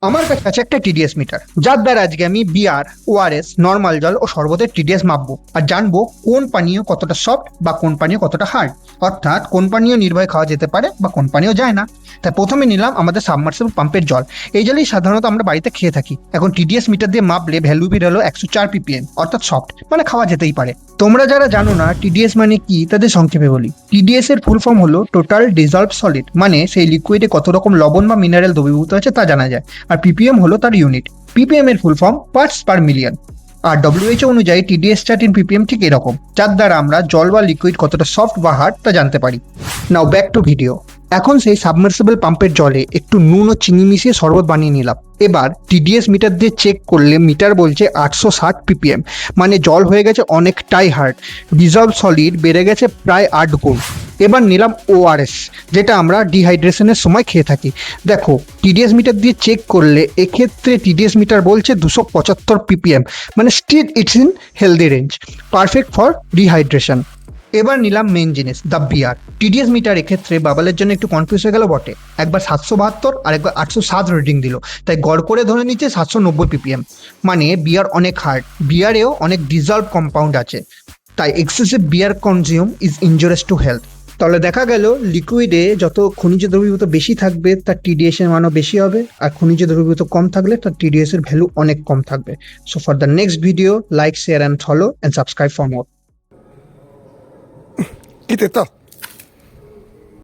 আমার কাছে আছে একটা টিডিএস মিটার, যার দ্বারা আজকে আমি বিয়ার, ওআরএস, নর্মাল জল ও শরবতের টিডিএস মাপবো আর জানবো কোন পানীয় কতটা সফট বা কোন পানীয় কতটা হার্ড, অর্থাৎ কোন পানীয় নির্ভয়ে খাওয়া যেতে পারে বা কোন পানীয় যায় না। তাই প্রথমে নিলাম আমাদের সাবমার্সিবল পাম্পের জল। এই জলই সাধারণত আমরা বাড়িতে খেয়ে থাকি। এখন টিডিএস মিটার দিয়ে মাপলে ভ্যালু বের হলো 104 ppm, অর্থাৎ সফট, মানে খাওয়া যেতেই পারে। তোমরা যারা জানো না টিডিএস মানে কি, তাদের সংক্ষেপে বলি। টিডিএস এর ফুল ফর্ম হলো টোটাল ডিজলভড সলিড, মানে সেই লিকুইডে কত রকম লবণ বা মিনারেল দ্রবীভূত আছে তা জানা যায়। আর পিপিএম হলো তার ইউনিট। পিপিএম এর full form parts per million. আর ডব্লিউএইচও অনুযায়ী টিডিএস চার্ট ইন পিপিএম ঠিক এরকম, যার দ্বারা আমরা জল বা লিকুইড কতটা সফট বা হার্ড তা জানতে পারি। নাও ব্যাক টু ভিডিও। এখন সেই সাবমার্সিবল পাম্পের জলে একটু নুন ও চিনি মিশিয়ে শরবত বানিয়ে নিলাম। এবার টিডিএস মিটার দিয়ে চেক করলে মিটার বলছে 860 ppm, মানে জল হয়ে গেছে অনেকটাই হার্ড। ডিজলভ সলিড বেড়ে গেছে প্রায় 8 গুণ। এবার নিলাম ওআরএস, যেটা আমরা ডিহাইড্রেশনের সময় খেয়ে থাকি। দেখো টিডিএস মিটার দিয়ে চেক করলে এক্ষেত্রে টিডিএস মিটার বলছে 275 ppm, মানে still it's in healthy range, perfect for dehydration. এবার নিলাম মেন জিনিস, দ্য বিয়ার। টিডিএস মিটার এক্ষেত্রে বাবালের জন্য একটু কনফিউজ হয়ে গেল বটে। একবার 772 আর একবার 807 রিডিং দিল, তাই গড় করে ধরে নিচ্ছে 790 ppm। মানে বিয়ার অনেক হার্ড, বিয়ারেও অনেক ডিজলভ কম্পাউন্ড আছে, তাই excessive beer consume is injurious to health. তাহলে দেখা গেল লিকুইডে যত খনিজ দ্রবীভূত বেশি থাকবে তার টিডিএস এর মানও বেশি হবে, আর খনিজ দ্রবীভূত কম থাকলে তার টিডিএস এর ভ্যালু অনেক কম থাকবে। So for the next video, like, share and follow and subscribe for more. Quita,